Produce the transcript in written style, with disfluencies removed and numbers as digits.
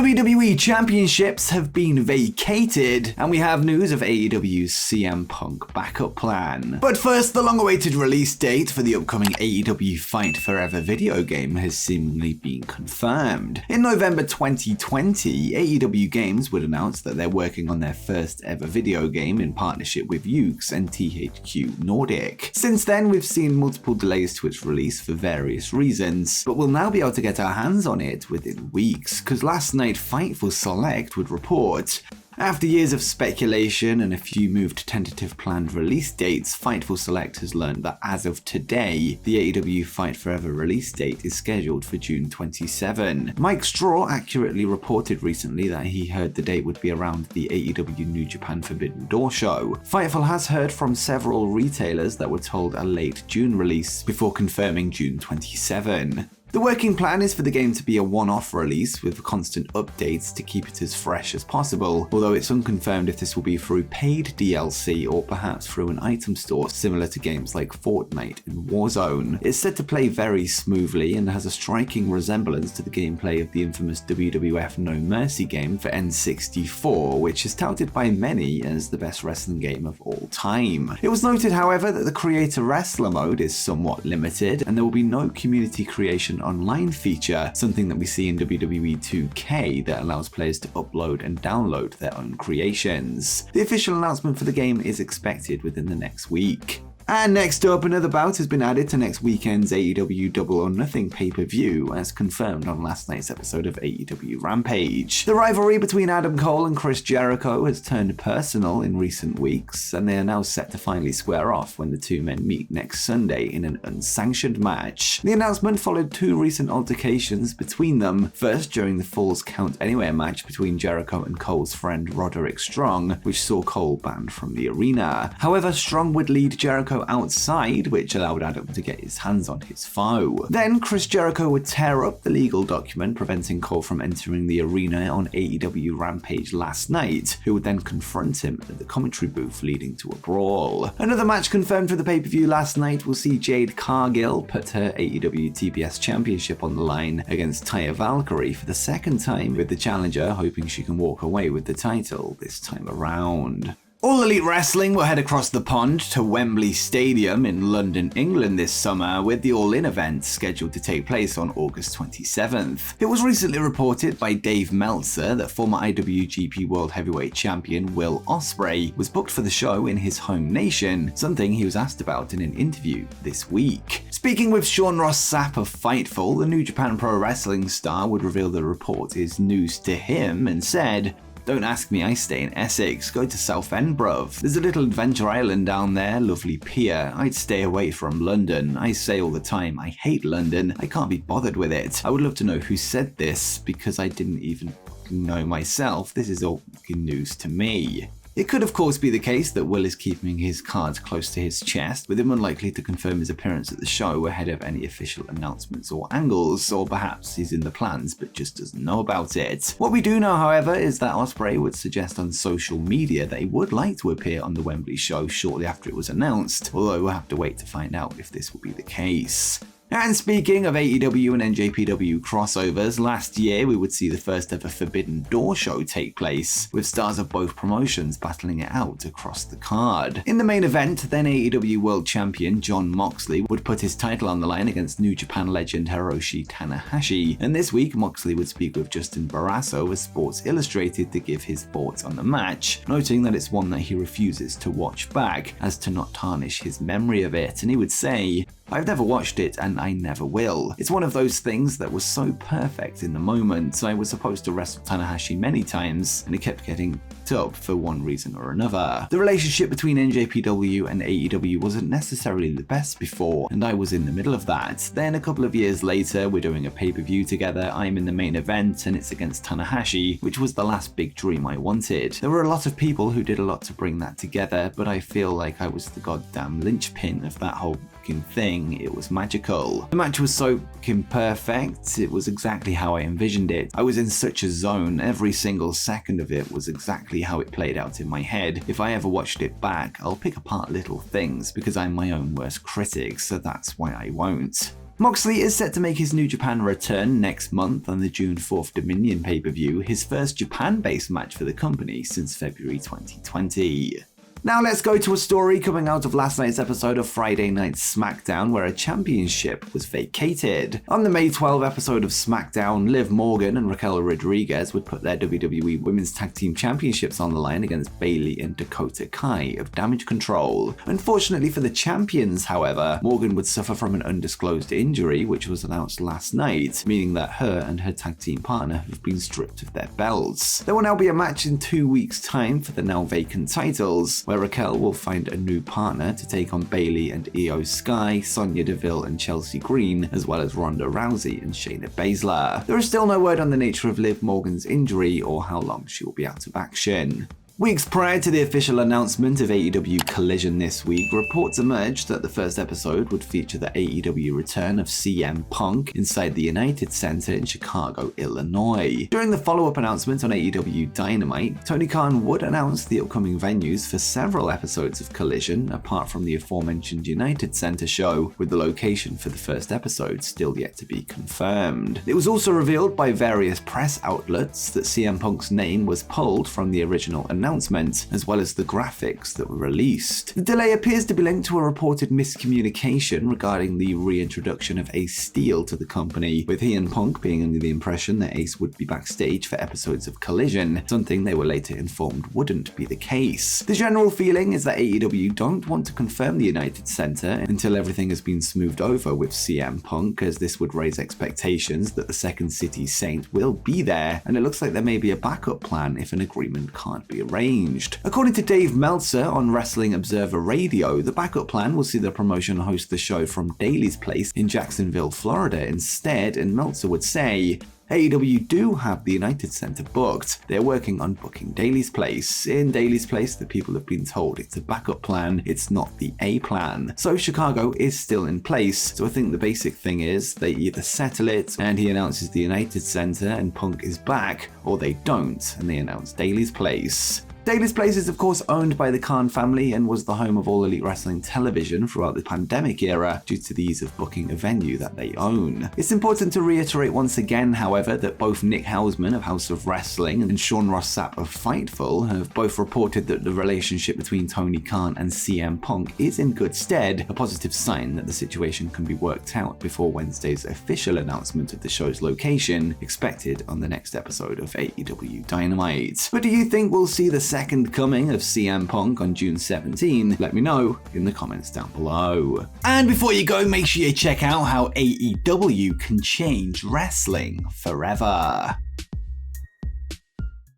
WWE Championships have been vacated, and we have news of AEW's CM Punk backup plan. But first, the long-awaited release date for the upcoming AEW Fight Forever video game has seemingly been confirmed. In November 2020, AEW Games would announce that they're working on their first ever video game in partnership with Yuke's and THQ Nordic. Since then, we've seen multiple delays to its release for various reasons, but we'll now be able to get our hands on it within weeks, because last night Fightful Select would report, after years of speculation and a few moved tentative planned release dates, Fightful Select has learned that as of today, the AEW Fight Forever release date is scheduled for June 27. Mike Straw accurately reported recently that he heard the date would be around the AEW New Japan Forbidden Door show. Fightful has heard from several retailers that were told a late June release before confirming June 27. The working plan is for the game to be a one-off release with constant updates to keep it as fresh as possible, although it's unconfirmed if this will be through paid DLC or perhaps through an item store similar to games like Fortnite and Warzone. It's said to play very smoothly and has a striking resemblance to the gameplay of the infamous WWF No Mercy game for N64, which is touted by many as the best wrestling game of all time. It was noted, however, that the Creator Wrestler mode is somewhat limited and there will be no community creation online feature, something that we see in WWE 2K that allows players to upload and download their own creations. The official announcement for the game is expected within the next week. And next up, another bout has been added to next weekend's AEW Double or Nothing pay-per-view, as confirmed on last night's episode of AEW Rampage. The rivalry between Adam Cole and Chris Jericho has turned personal in recent weeks, and they are now set to finally square off when the two men meet next Sunday in an unsanctioned match. The announcement followed two recent altercations between them, first during the Falls Count Anywhere match between Jericho and Cole's friend Roderick Strong, which saw Cole banned from the arena. However, Strong would lead Jericho outside, which allowed Adam to get his hands on his foe. Then Chris Jericho would tear up the legal document preventing Cole from entering the arena on AEW Rampage last night, who would then confront him at the commentary booth, leading to a brawl. Another match confirmed for the pay-per-view last night will see Jade Cargill put her AEW TBS Championship on the line against Taya Valkyrie for the second time, with the challenger hoping she can walk away with the title this time around. All Elite Wrestling will head across the pond to Wembley Stadium in London, England this summer, with the All In event scheduled to take place on August 27th. It was recently reported by Dave Meltzer that former IWGP World Heavyweight Champion Will Ospreay was booked for the show in his home nation, something he was asked about in an interview this week. Speaking with Sean Ross Sapp of Fightful, the New Japan Pro-Wrestling star would reveal the report is news to him and said, "Don't ask me, I stay in Essex. Go to Southend, bruv. There's a little adventure island down there, lovely pier. I'd stay away from London. I say all the time, I hate London. I can't be bothered with it. I would love to know who said this, because I didn't even know myself. This is all news to me." It could of course be the case that Will is keeping his cards close to his chest, with him unlikely to confirm his appearance at the show ahead of any official announcements or angles, or perhaps he's in the plans but just doesn't know about it. What we do know, however, is that Ospreay would suggest on social media that he would like to appear on the Wembley show shortly after it was announced, although we'll have to wait to find out if this will be the case. And speaking of AEW and NJPW crossovers, last year we would see the first ever Forbidden Door show take place, with stars of both promotions battling it out across the card. In the main event, then AEW World Champion Jon Moxley would put his title on the line against New Japan legend Hiroshi Tanahashi, and this week Moxley would speak with Justin Barrasso of Sports Illustrated to give his thoughts on the match, noting that it's one that he refuses to watch back, as to not tarnish his memory of it, and he would say, "I've never watched it and I never will. It's one of those things that was so perfect in the moment. I was supposed to wrestle Tanahashi many times and it kept getting up for one reason or another. The relationship between NJPW and AEW wasn't necessarily the best before, and I was in the middle of that. Then a couple of years later, we're doing a pay-per-view together, I'm in the main event and it's against Tanahashi, which was the last big dream I wanted. There were a lot of people who did a lot to bring that together, but I feel like I was the goddamn linchpin of that whole thing. It was magical. The match was so perfect. It was exactly how I envisioned it. I was in such a zone. Every single second of it was exactly how it played out in my head. If I ever watched it back, I'll pick apart little things because I'm my own worst critic, so that's why I won't. Moxley is set to make his New Japan return next month on the June 4th Dominion pay-per-view, his first Japan-based match for the company since February 2020. Now let's go to a story coming out of last night's episode of Friday Night SmackDown, where a championship was vacated. On the May 12 episode of SmackDown, Liv Morgan and Raquel Rodriguez would put their WWE Women's Tag Team Championships on the line against Bayley and Dakota Kai of Damage Control. Unfortunately for the champions, however, Morgan would suffer from an undisclosed injury, which was announced last night, meaning that her and her tag team partner have been stripped of their belts. There will now be a match in 2 weeks' time for the now vacant titles, where Raquel will find a new partner to take on Bayley and Io Sky, Sonya Deville and Chelsea Green, as well as Ronda Rousey and Shayna Baszler. There is still no word on the nature of Liv Morgan's injury or how long she will be out of action. Weeks prior to the official announcement of AEW Collision this week, reports emerged that the first episode would feature the AEW return of CM Punk inside the United Center in Chicago, Illinois. During the follow-up announcement on AEW Dynamite, Tony Khan would announce the upcoming venues for several episodes of Collision, apart from the aforementioned United Center show, with the location for the first episode still yet to be confirmed. It was also revealed by various press outlets that CM Punk's name was pulled from the original announcement, as well as the graphics that were released. The delay appears to be linked to a reported miscommunication regarding the reintroduction of Ace Steel to the company, with he and Punk being under the impression that Ace would be backstage for episodes of Collision, something they were later informed wouldn't be the case. The general feeling is that AEW don't want to confirm the United Center until everything has been smoothed over with CM Punk, as this would raise expectations that the Second City Saint will be there, and it looks like there may be a backup plan if an agreement can't be arranged. According to Dave Meltzer on Wrestling Observer Radio, the backup plan will see the promotion host the show from Daly's Place in Jacksonville, Florida instead, and Meltzer would say, AEW do have the United Center booked. They're working on booking Daly's Place. In Daly's Place, the people have been told it's a backup plan, it's not the A plan. So Chicago is still in place. So I think the basic thing is they either settle it and he announces the United Center and Punk is back, or they don't and they announce Daly's Place. Daly's Place is of course owned by the Khan family and was the home of all Elite Wrestling television throughout the pandemic era due to the ease of booking a venue that they own. It's important to reiterate once again, however, that both Nick Hausman of House of Wrestling and Sean Ross Sapp of Fightful have both reported that the relationship between Tony Khan and CM Punk is in good stead, a positive sign that the situation can be worked out before Wednesday's official announcement of the show's location, expected on the next episode of AEW Dynamite. But do you think we'll see the second coming of CM Punk on June 17? Let me know in the comments down below. And before you go, make sure you check out how AEW can change wrestling forever.